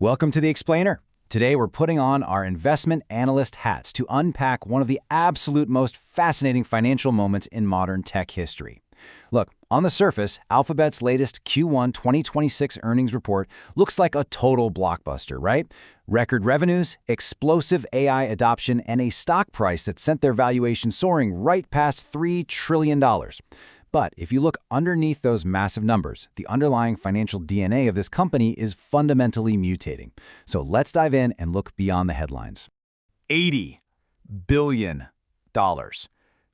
Welcome to The Explainer. Today we're putting on our investment analyst hats to unpack one of the absolute most fascinating financial moments in modern tech history. Look, on the surface, Alphabet's latest Q1 2026 earnings report looks like a total blockbuster, right? Record revenues, explosive AI adoption, and a stock price that sent their valuation soaring right past $3 trillion. But if you look underneath those massive numbers, the underlying financial DNA of this company is fundamentally mutating. So let's dive in and look beyond the headlines. $80 billion.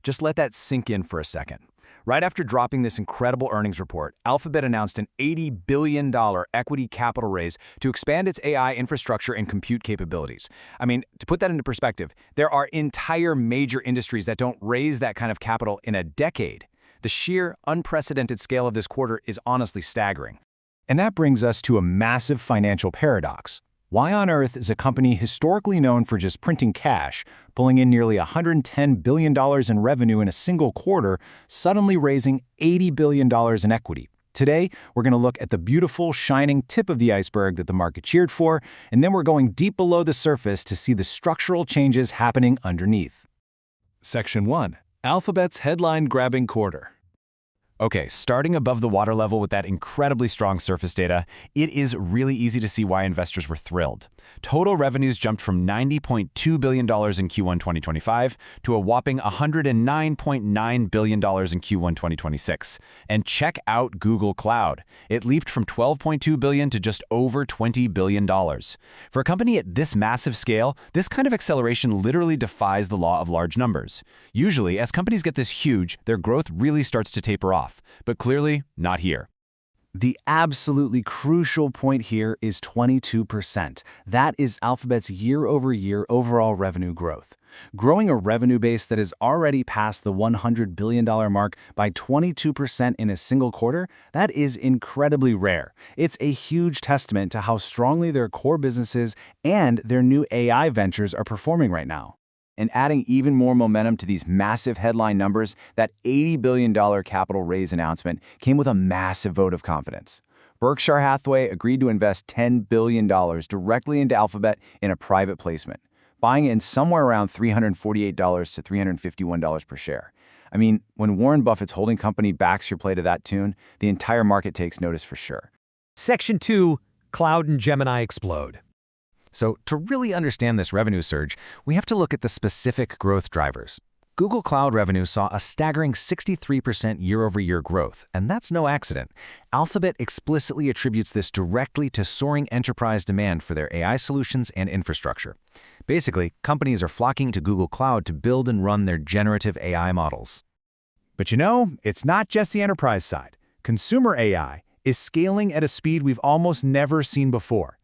Just let that sink in for a second. Right after dropping this incredible earnings report, Alphabet announced an $80 billion equity capital raise to expand its AI infrastructure and compute capabilities. I mean, to put that into perspective, there are entire major industries that don't raise that kind of capital in a decade. The sheer, unprecedented scale of this quarter is honestly staggering. And that brings us to a massive financial paradox. Why on earth is a company historically known for just printing cash, pulling in nearly $110 billion in revenue in a single quarter, suddenly raising $80 billion in equity? Today, we're going to look at the beautiful, shining tip of the iceberg that the market cheered for, and then we're going deep below the surface to see the structural changes happening underneath. Section 1. Alphabet's headline-grabbing quarter. Okay, starting above the water level with that incredibly strong surface data, it is really easy to see why investors were thrilled. Total revenues jumped from $90.2 billion in Q1 2025 to a whopping $109.9 billion in Q1 2026. And check out Google Cloud. It leaped from $12.2 billion to just over $20 billion. For a company at this massive scale, this kind of acceleration literally defies the law of large numbers. Usually, as companies get this huge, their growth really starts to taper off. But clearly, not here. The absolutely crucial point here is 22%. That is Alphabet's year-over-year overall revenue growth. Growing a revenue base that is already past the $100 billion mark by 22% in a single quarter, that is incredibly rare. It's a huge testament to how strongly their core businesses and their new AI ventures are performing right now. And adding even more momentum to these massive headline numbers, that $80 billion capital raise announcement came with a massive vote of confidence. Berkshire Hathaway agreed to invest $10 billion directly into Alphabet in a private placement, buying in somewhere around $348 to $351 per share. I mean, when Warren Buffett's holding company backs your play to that tune, the entire market takes notice for sure. Section 2. Cloud and Gemini explode. So to really understand this revenue surge, we have to look at the specific growth drivers. Google Cloud revenue saw a staggering 63% year-over-year growth, and that's no accident. Alphabet explicitly attributes this directly to soaring enterprise demand for their AI solutions and infrastructure. Basically, companies are flocking to Google Cloud to build and run their generative AI models. But you know, it's not just the enterprise side. Consumer AI is scaling at a speed we've almost never seen before.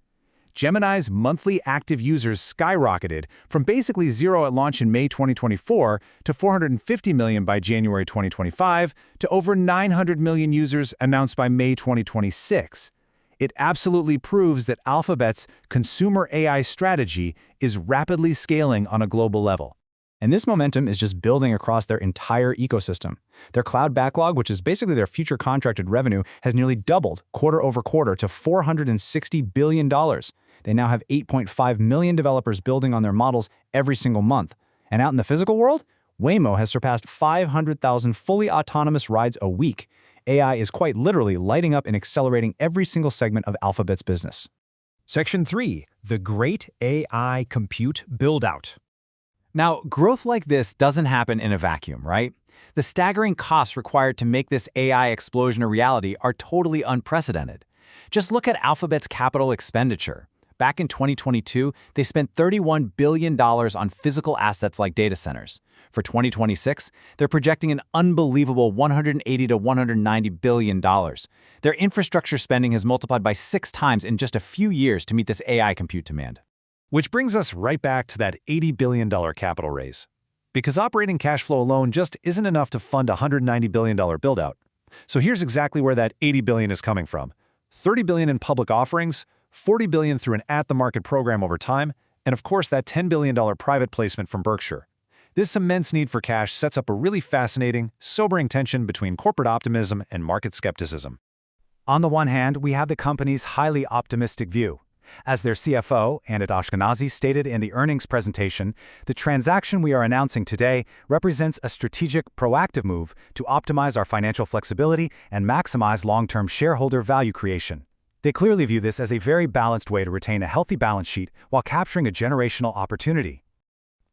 Gemini's monthly active users skyrocketed from basically zero at launch in May 2024 to 450 million by January 2025 to over 900 million users announced by May 2026. It absolutely proves that Alphabet's consumer AI strategy is rapidly scaling on a global level. And this momentum is just building across their entire ecosystem. Their cloud backlog, which is basically their future contracted revenue, has nearly doubled quarter over quarter to $460 billion. They now have 8.5 million developers building on their models every single month. And out in the physical world, Waymo has surpassed 500,000 fully autonomous rides a week. AI is quite literally lighting up and accelerating every single segment of Alphabet's business. Section 3. The Great AI Compute Build-Out. Now, growth like this doesn't happen in a vacuum, right? The staggering costs required to make this AI explosion a reality are totally unprecedented. Just look at Alphabet's capital expenditure. Back in 2022, they spent $31 billion on physical assets like data centers. For 2026, they're projecting an unbelievable $180 to $190 billion. Their infrastructure spending has multiplied by 6 times in just a few years to meet this AI compute demand. Which brings us right back to that $80 billion capital raise. Because operating cash flow alone just isn't enough to fund a $190 billion build-out. So here's exactly where that $80 billion is coming from. $30 billion in public offerings, $40 billion through an at-the-market program over time, and of course that $10 billion private placement from Berkshire. This immense need for cash sets up a really fascinating, sobering tension between corporate optimism and market skepticism. On the one hand, we have the company's highly optimistic view. As their CFO, Anand Ashkenazi, stated in the earnings presentation, the transaction we are announcing today represents a strategic, proactive move to optimize our financial flexibility and maximize long-term shareholder value creation. They clearly view this as a very balanced way to retain a healthy balance sheet while capturing a generational opportunity.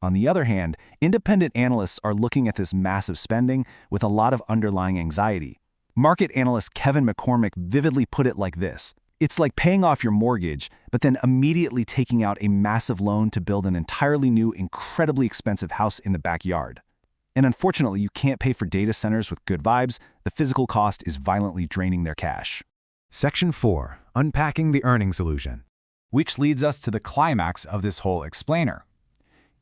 On the other hand, independent analysts are looking at this massive spending with a lot of underlying anxiety. Market analyst Kevin McCormick vividly put it like this: "It's like paying off your mortgage, but then immediately taking out a massive loan to build an entirely new, incredibly expensive house in the backyard. And unfortunately, you can't pay for data centers with good vibes. The physical cost is violently draining their cash." Section 4. Unpacking the earnings illusion. Which leads us to the climax of this whole explainer.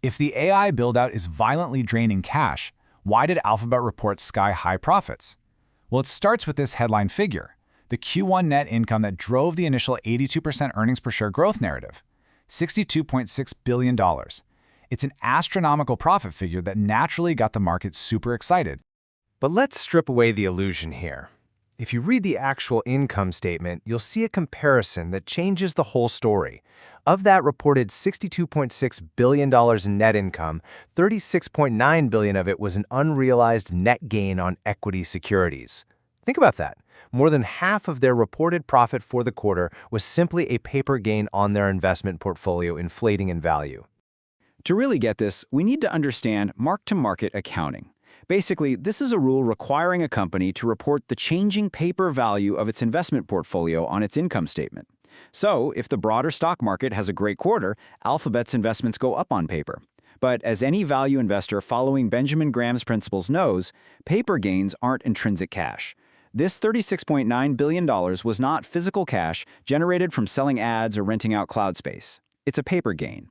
If the AI build-out is violently draining cash, why did Alphabet report sky-high profits? Well, it starts with this headline figure, the Q1 net income that drove the initial 82% earnings per share growth narrative, $62.6 billion. It's an astronomical profit figure that naturally got the market super excited. But let's strip away the illusion here. If you read the actual income statement, you'll see a comparison that changes the whole story. Of that reported $62.6 billion in net income, $36.9 billion of it was an unrealized net gain on equity securities. Think about that. More than half of their reported profit for the quarter was simply a paper gain on their investment portfolio inflating in value. To really get this, we need to understand mark-to-market accounting. Basically, this is a rule requiring a company to report the changing paper value of its investment portfolio on its income statement. So, if the broader stock market has a great quarter, Alphabet's investments go up on paper. But as any value investor following Benjamin Graham's principles knows, paper gains aren't intrinsic cash. This $36.9 billion was not physical cash generated from selling ads or renting out cloud space. It's a paper gain.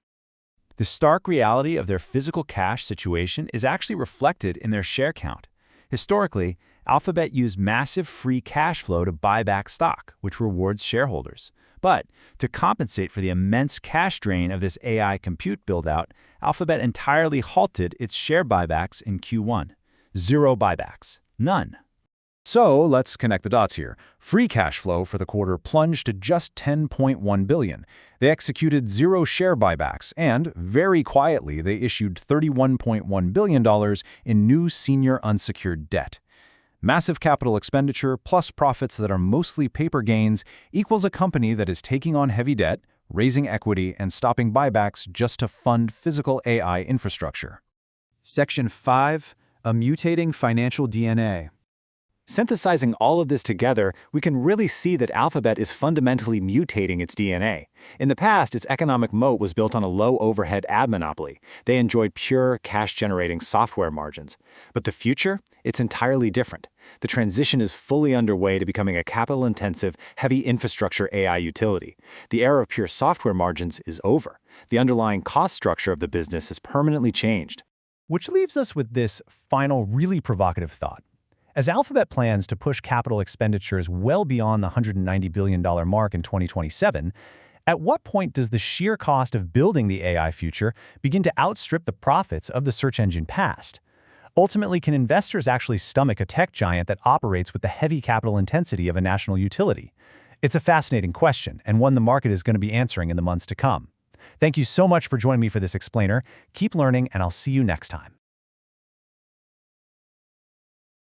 The stark reality of their physical cash situation is actually reflected in their share count. Historically, Alphabet used massive free cash flow to buy back stock, which rewards shareholders. But to compensate for the immense cash drain of this AI compute build-out, Alphabet entirely halted its share buybacks in Q1. 0 buybacks. None. So let's connect the dots here. Free cash flow for the quarter plunged to just $10.1 billion. They executed 0 share buybacks, and very quietly they issued $31.1 billion in new senior unsecured debt. Massive capital expenditure plus profits that are mostly paper gains equals a company that is taking on heavy debt, raising equity, and stopping buybacks just to fund physical AI infrastructure. Section 5. A mutating financial DNA. Synthesizing all of this together, we can really see that Alphabet is fundamentally mutating its DNA. In the past, its economic moat was built on a low-overhead ad monopoly. They enjoyed pure, cash-generating software margins. But the future? It's entirely different. The transition is fully underway to becoming a capital-intensive, heavy infrastructure AI utility. The era of pure software margins is over. The underlying cost structure of the business has permanently changed. Which leaves us with this final, really provocative thought. As Alphabet plans to push capital expenditures well beyond the $190 billion mark in 2027, at what point does the sheer cost of building the AI future begin to outstrip the profits of the search engine past? Ultimately, can investors actually stomach a tech giant that operates with the heavy capital intensity of a national utility? It's a fascinating question, and one the market is going to be answering in the months to come. Thank you so much for joining me for this explainer. Keep learning, and I'll see you next time.